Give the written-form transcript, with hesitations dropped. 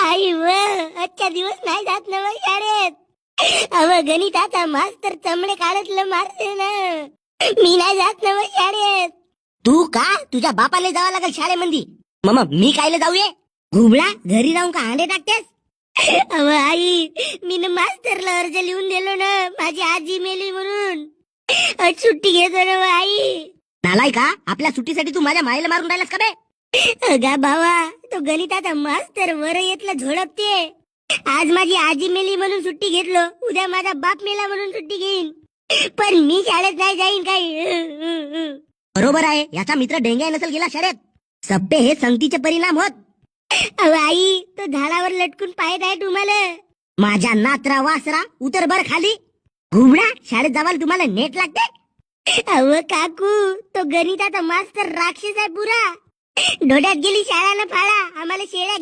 आई व आजच्या दिवस नाही जात ना मग शाळेत. अव गणिताचा मास्तर चमडे काढतलं मारते ना. मी नाही जात ना मग शाळेत. तू का तुझ्या बापाला जावं लागेल शाळेमध्ये. मग मी कायले जाऊये. घुबळा घरी राहून का अंडे टाकतेस. अव आई मी ना मास्तरला अर्ज लिहून दिलो ना माझी आजी मेली म्हणून. आज सुट्टी घेतो ना व आई. नालाय का आपल्या सुट्टीसाठी तू माझ्या मायला मारून राहिलास का बे. अगा भावा तो गणिताचा मास्तर वर येतला झोडपते. आज माझी आजी मेली म्हणून सुट्टी घेतलो, उद्या माझा बाप मेला म्हणून सुट्टी घेईन. पण मी शाळेत नाही जाईन काही. बरोबर आहे, याचा मित्र डेंग्या नसेल गेला शाळेत. सप्पे हे संगतीचे परिणाम होत. अहो आई तो झाडावर लटकून पाहत आहे तुम्हाला. माझ्या नात्रा वासरा उतर बर खाली. घुबडा शाळेत जावाल तुम्हाला नेट लागते. अव काकू तो गणिताचा मास्तर राक्षस आहे पुरा. डोड्यात गेली शाळा ना फाळा आम्हाला शेळ्या